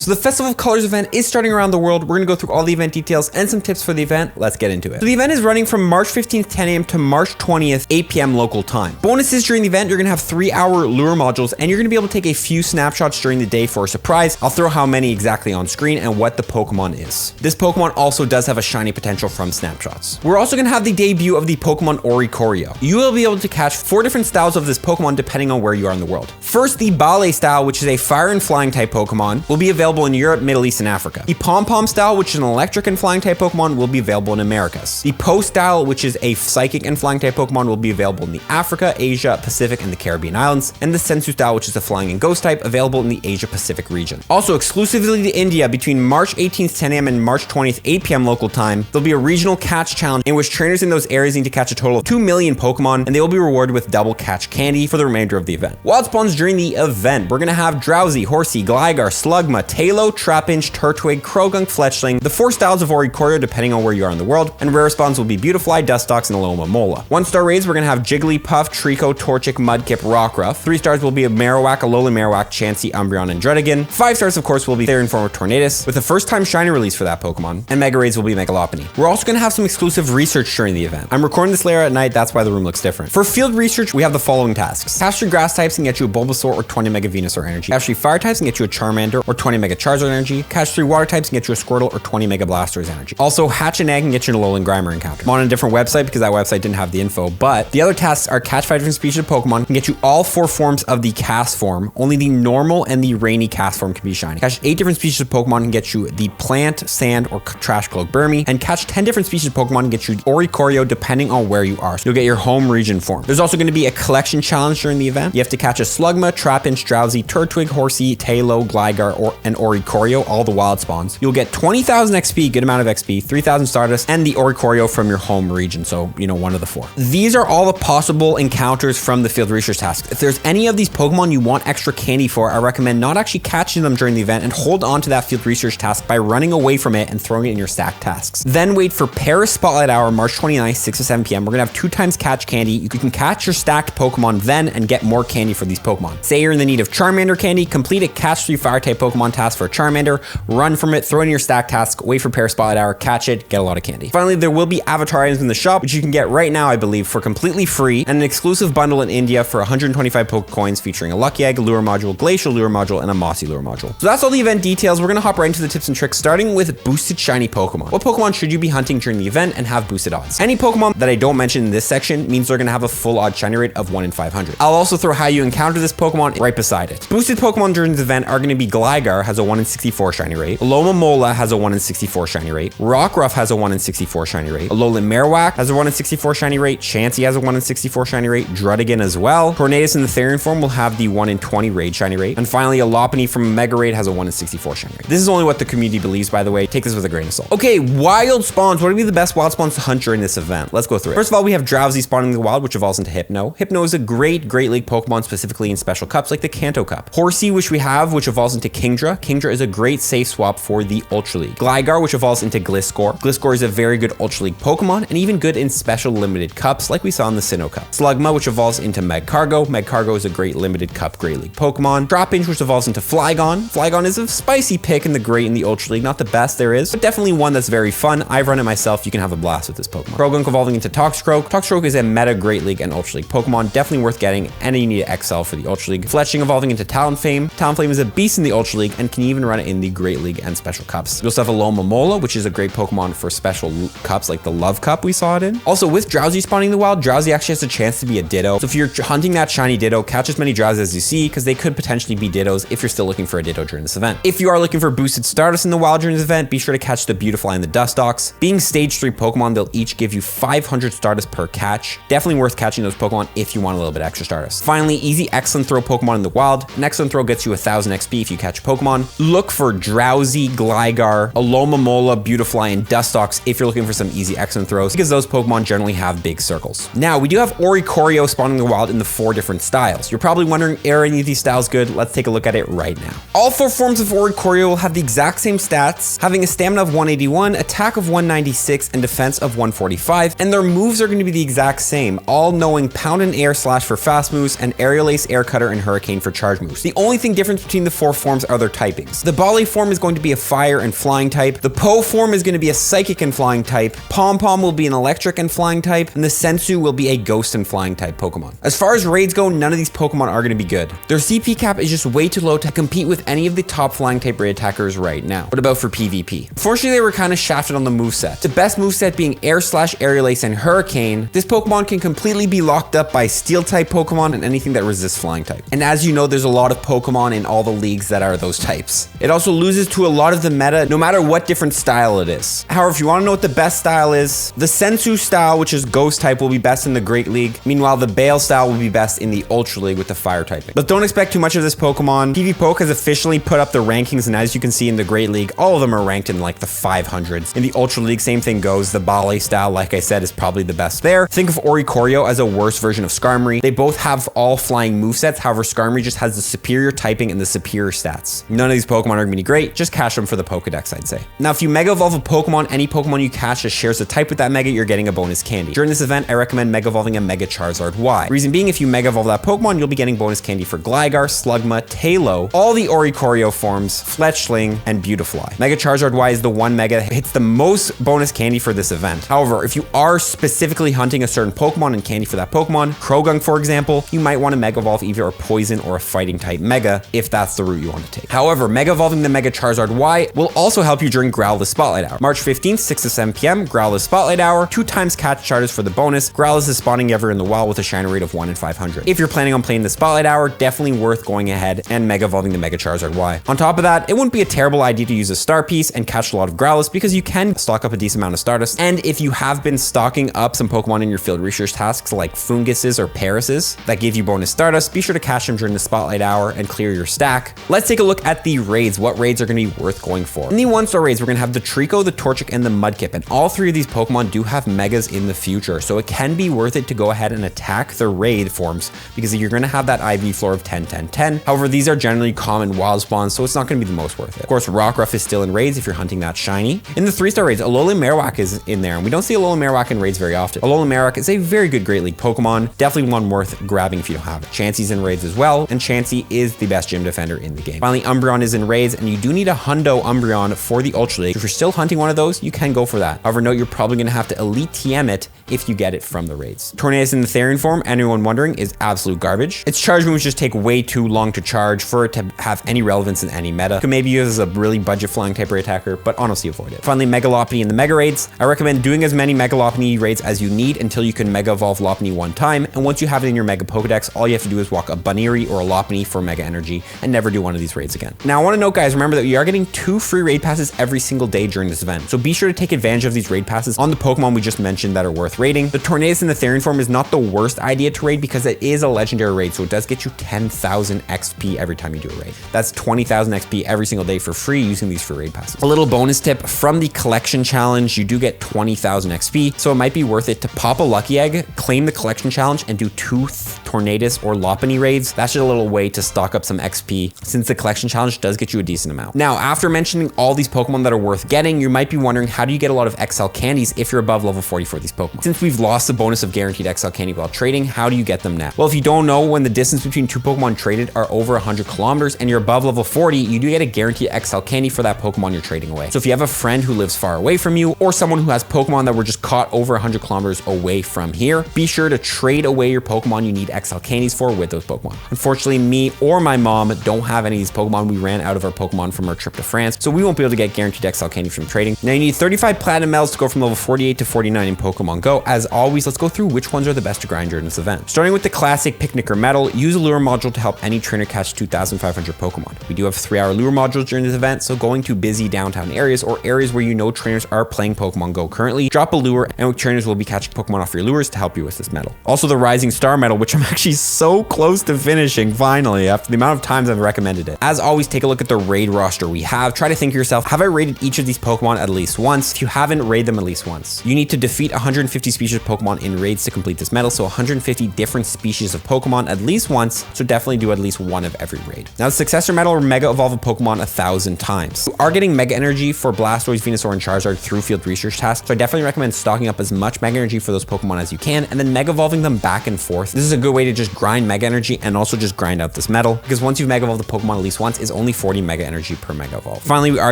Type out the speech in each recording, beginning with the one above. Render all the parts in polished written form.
So the Festival of Colors event is starting around the world. We're gonna go through all the event details and some tips for the event. Let's get into it. So the event is running from March 15th, 10 a.m. to March 20th, 8 p.m. local time. Bonuses during the event, you're gonna have 3-hour lure modules, and you're gonna be able to take a few snapshots during the day for a surprise. I'll throw how many exactly on screen and what the Pokemon is. This Pokemon also does have a shiny potential from snapshots. We're also gonna have the debut of the Pokemon Oricorio. You will be able to catch 4 different styles of this Pokemon depending on where you are in the world. First, the Bale style, which is a fire and flying type Pokemon, will be available in Europe, Middle East, and Africa. The Pom-Pom style, which is an electric and flying type Pokemon, will be available in Americas. The Po style, which is a psychic and flying type Pokemon, will be available in the Africa, Asia, Pacific, and the Caribbean Islands. And the Sensu style, which is a flying and ghost type, available in the Asia Pacific region. Also, exclusively to India, between March 18th, 10 a.m. and March 20th, 8 p.m. local time, there'll be a regional catch challenge in which trainers in those areas need to catch a total of 2 million Pokemon, and they will be rewarded with double catch candy for the remainder of the event. Wild spawns during the event, we're gonna have Drowsy, Horsey, Gligar, Slugma, Tailo, Trapinch, Turtwig, Krogunk, Fletchling, the 4 styles of Oricorio depending on where you are in the world, and rare spawns will be Beautifly, Dustox, and Alomomola. 1-star raids, we're gonna have Jigglypuff, Trico, Torchic, Mudkip, Rockruff. 3 stars will be a Marowak, Alolan Marowak, Chansey, Umbreon, and Druddigon. 5 stars, of course, will be Therian form of Tornadus, with the first time shiny release for that Pokemon, and Mega Raids will be Megalopony. We're also gonna have some exclusive research during the event. I'm recording this later at night, that's why the room looks different. For field research, we have the following tasks. Catch 3 grass types and get you a Bulbasaur or 20 Mega Venusaur energy. Catch 3 fire types and get you a Charmander or 20 Mega Charizard energy. Catch 3 water types and get you a Squirtle or 20 Mega Blastoise energy. Also, hatch an egg and get you an Alolan Grimer encounter. I'm on a different website because that website didn't have the info, but the other tasks are catch 5 different species of Pokemon and get you all 4 forms of the cast form. Only the normal and the rainy cast form can be shiny. Catch 8 different species of Pokemon and get you the plant, sand, or trash cloak Burmy, and catch 10 different species of Pokemon and get you Oricorio depending on where you are. So you'll get your home region form. There's also going to be a collection challenge during the event. You have to catch a Slugma, Trapinch, Drowsy, Turtwig, Horsey, Tailo, Gligar, and Oricorio, all the wild spawns. You'll get 20,000 XP, good amount of XP, 3,000 Stardust, and the Oricorio from your home region. So, you know, one of the 4. These are all the possible encounters from the field research tasks. If there's any of these Pokemon you want extra candy for, I recommend not actually catching them during the event and hold on to that field research task by running away from it and throwing it in your stacked tasks. Then wait for Paris Spotlight Hour, March 29th, 6 to 7 p.m. We're gonna have 2 times catch candy. You can catch your stacked Pokemon then and get more candy for these Pokemon. Say you're in the need of Charmander candy, complete a catch 3 fire type Pokemon task for a Charmander, run from it, throw in your stack task, wait for Paris Spotlight Hour, catch it, get a lot of candy. Finally, there will be avatar items in the shop, which you can get right now, I believe, for completely free, and an exclusive bundle in India for 125 Pokecoins featuring a Lucky Egg, Lure Module, Glacial Lure Module, and a Mossy Lure Module. So that's all the event details. We're gonna hop right into the tips and tricks, starting with boosted shiny Pokemon. What Pokemon should you be hunting during the event and have boosted odds? Any Pokemon that I don't mention in this section means they're gonna have a full odd shiny rate of 1 in 500. I'll also throw how you encounter this Pokemon right beside it. Boosted Pokemon during this event are gonna be Gligar has a 1 in 64 shiny rate, Alomomola has a 1 in 64 shiny rate, Rockruff has a 1 in 64 shiny rate, Alolan Marowak has a 1 in 64 shiny rate, Chansey has a 1 in 64 shiny rate, Druddigon as well. Tornadus in the Therian form will have the 1 in 20 raid shiny rate, and finally Lopunny from Mega Raid has a 1 in 64 shiny rate. This is only what the community believes, by the way. Take this with a grain of salt. Okay, wild spawns. What would be the best wild spawns to hunt during this event? Let's go through it. First of all, we have Drowsy spawning in the wild, which evolves into Hypno. Hypno is a great League Pokemon, specifically in special cups like the Kanto Cup. Horsey, which evolves into Kingdra. Kingdra is a great safe swap for the Ultra League. Gligar, which evolves into Gliscor. Gliscor is a very good Ultra League Pokemon, and even good in special limited cups, like we saw in the Sinnoh Cup. Slugma, which evolves into Magcargo. Magcargo is a great limited cup Great League Pokemon. Trapinch, which evolves into Flygon. Flygon is a spicy pick in the Ultra League, not the best there is, but definitely one that's very fun. I've run it myself. You can have a blast with this Pokemon. Krogunk evolving into Toxicroak. Toxicroak is a meta Great League and Ultra League Pokemon, definitely worth getting, and you need to XL for the Ultra League. Fletchling evolving into Talonflame. Talonflame is a beast in the Ultra League and can even run it in the Great League and special cups. You also have Alomomola, which is a great Pokemon for special cups like the Love Cup we saw it in. Also, with Drowsy spawning in the wild, Drowsy actually has a chance to be a Ditto. So if you're hunting that shiny Ditto, catch as many Drowsy as you see, because they could potentially be Dittos if you're still looking for a Ditto during this event. If you are looking for boosted Stardust in the wild during this event, be sure to catch the Beautifly and the Dustox. Being stage 3 Pokemon, they'll each give you 500 Stardust per catch. Definitely worth catching those Pokemon if you want a little bit extra Stardust. Finally, easy Excellent Throw Pokemon in the wild. An Excellent Throw gets you 1000 XP if you catch Pokemon. Look for Drowsy, Gligar, Alomomola, Beautifly, and Dustox if you're looking for some easy Excellent Throws, because those Pokemon generally have big circles. Now, we do have Oricorio spawning in the wild in the 4 different styles. You're probably wondering, are any of these styles good? Let's take a look at it right now. All 4 forms of Oricorio will have the exact same stats, having a stamina of 181, attack of 196, and defense of 145, and their moves are going to be the exact same, all knowing Pound and Air Slash for fast moves and Aerial Ace Air Cutter, and Hurricane for charge moves. The only thing different between the 4 forms are their typings. The Bale form is going to be a fire and flying type. The Po form is going to be a psychic and flying type. Pom Pom will be an electric and flying type. And the Sensu will be a ghost and flying type Pokemon. As far as raids go, none of these Pokemon are going to be good. Their CP cap is just way too low to compete with any of the top flying type raid attackers right now. What about for PvP? Unfortunately, they were kind of shafted on the moveset. The best moveset being Aerial Ace and Hurricane. This Pokemon can completely be locked up by steel type Pokemon and anything that resists flying type. And as you know, there's a lot of Pokemon in all the leagues that are those types. It also loses to a lot of the meta, no matter what different style it is. However, if you want to know what the best style is, the Sensu style, which is ghost type, will be best in the Great League. Meanwhile, the Bale style will be best in the Ultra League with the fire typing. But don't expect too much of this Pokemon. PvPoke has officially put up the rankings, and as you can see in the Great League, all of them are ranked in like the 500s. In the Ultra League, same thing goes. The Bale style, like I said, is probably the best there. Think of Oricorio as a worse version of Skarmory. They both have all flying movesets. However, Skarmory just has the superior typing and the superior stats. None of these Pokemon are going to be great. Just catch them for the Pokedex, I'd say. Now, if you Mega Evolve a Pokemon, any Pokemon you catch that shares a type with that Mega, you're getting a bonus candy. During this event, I recommend Mega Evolving a Mega Charizard Y. Reason being, if you Mega Evolve that Pokemon, you'll be getting bonus candy for Gligar, Slugma, Tailo, all the Oricorio forms, Fletchling, and Beautifly. Mega Charizard Y is the one Mega that hits the most bonus candy for this event. However, if you are specifically hunting a certain Pokemon and candy for that Pokemon, Croagunk for example, you might want to Mega Evolve either a Poison or a Fighting type Mega if that's the route you want to take. However, Mega Evolving the Mega Charizard Y will also help you during Growlithe Spotlight Hour. March 15th, 6 to 7 p.m., Growlithe Spotlight Hour, 2 times catch charters for the bonus. Growlithe is spawning ever in the wild with a shiny rate of 1 in 500. If you're planning on playing the Spotlight Hour, definitely worth going ahead and Mega Evolving the Mega Charizard Y. On top of that, it wouldn't be a terrible idea to use a Star Piece and catch a lot of Growlithe because you can stock up a decent amount of Stardust. And if you have been stocking up some Pokemon in your field research tasks like Funguses or Parises that give you bonus Stardust, be sure to catch them during the Spotlight Hour and clear your stack. Let's take a look at the raids. What raids are going to be worth going for? In the 1-star raids, we're going to have the Trico, the Torchic, and the Mudkip. And all 3 of these Pokemon do have Megas in the future. So it can be worth it to go ahead and attack the raid forms because you're going to have that IV floor of 10, 10, 10. However, these are generally common wild spawns, so it's not going to be the most worth it. Of course, Rockruff is still in raids if you're hunting that shiny. In the 3-star raids, Alolan Marowak is in there, and we don't see Alolan Marowak in raids very often. Alolan Marowak is a very good Great League Pokemon, definitely one worth grabbing if you don't have it. Chansey's in raids as well, and Chansey is the best gym defender in the game. Finally, Umbreon is in raids, and you do need a Hundo Umbreon for the Ultra League. If you're still hunting one of those, you can go for that. However, note you're probably going to have to Elite TM it if you get it from the raids. Tornadus in the Therian form, anyone wondering, is absolute garbage. Its charge moves just take way too long to charge for it to have any relevance in any meta. You could maybe use as a really budget flying type raid attacker, but honestly avoid it. Finally, Mega Lopunny in the Mega raids. I recommend doing as many Mega Lopunny raids as you need until you can Mega Evolve Lopunny 1 time, and once you have it in your Mega Pokedex, all you have to do is walk a Buneary or a Lopunny for Mega Energy and never do one of these raids again. Now, I want to note, guys, remember that you are getting 2 free raid passes every single day during this event, so be sure to take advantage of these raid passes on the Pokemon we just mentioned that are worth raiding. The Tornadus in the Therian form is not the worst idea to raid because it is a legendary raid, so it does get you 10,000 XP every time you do a raid. That's 20,000 XP every single day for free using these free raid passes. A little bonus tip from the collection challenge, you do get 20,000 XP, so it might be worth it to pop a lucky egg, claim the collection challenge, and do 2 Tornadus or Lopunny raids. That's just a little way to stock up some XP since the collection challenge does get you a decent amount. Now, after mentioning all these Pokemon that are worth getting, you might be wondering, how do you get a lot of XL candies if you're above level 40 for these Pokemon? Since we've lost the bonus of guaranteed XL candy while trading, how do you get them now? Well, if you don't know, when the distance between 2 Pokemon traded are over 100 kilometers and you're above level 40, you do get a guaranteed XL candy for that Pokemon you're trading away. So if you have a friend who lives far away from you or someone who has Pokemon that were just caught over 100 kilometers away from here, be sure to trade away your Pokemon you need XL candies for with those Pokemon. Unfortunately, me or my mom don't have any of these Pokemon. We ran out of our Pokemon from our trip to France, so we won't be able to get guaranteed XL candy from trading. Now you need 35 platinum medals to go from level 48 to 49 in Pokemon Go. As always, let's go through which ones are the best to grind during this event. Starting with the classic Picnicker medal, use a lure module to help any trainer catch 2,500 Pokemon. We do have 3-hour lure modules during this event, so going to busy downtown areas or areas where you know trainers are playing Pokemon Go currently, drop a lure and trainers will be catching Pokemon off your lures to help you with this medal. Also the Rising Star medal, which I'm actually so close to finishing finally after the amount of times I've recommended it. As always, take a look at the raid roster we have. Try to think to yourself, have I raided each of these Pokemon at least once? If you haven't, raid them at least once. You need to defeat 150 species of Pokemon in raids to complete this medal, so 150 different species of Pokemon at least once, so definitely do at least one of every raid. Now the Successor medal, or Mega Evolve a Pokemon 1,000 times. You are getting Mega Energy for Blastoise, Venusaur, and Charizard through field research tasks, so I definitely recommend stocking up as much Mega Energy for those Pokemon as you can, and then Mega Evolving them back and forth. This is a good way to just grind Mega Energy energy and also just grind out this medal, because once you've mega evolved the Pokemon at least once, it's only 40 mega energy per mega evolve. Finally, we are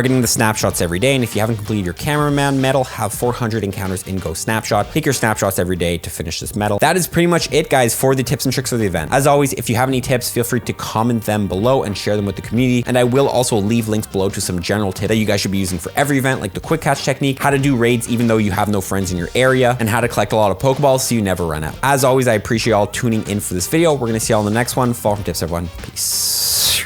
getting the snapshots every day, and if you haven't completed your cameraman medal, have 400 encounters in Go Snapshot. Take your snapshots every day to finish this medal. That is pretty much it, guys, for the tips and tricks of the event. As always, if you have any tips, feel free to comment them below and share them with the community, and I will also leave links below to some general tips that you guys should be using for every event, like the quick catch technique, how to do raids even though you have no friends in your area, and how to collect a lot of Pokeballs so you never run out. As always, I appreciate y'all tuning in for this video. We're gonna see y'all in the next one. Follow from tips, everyone. Peace.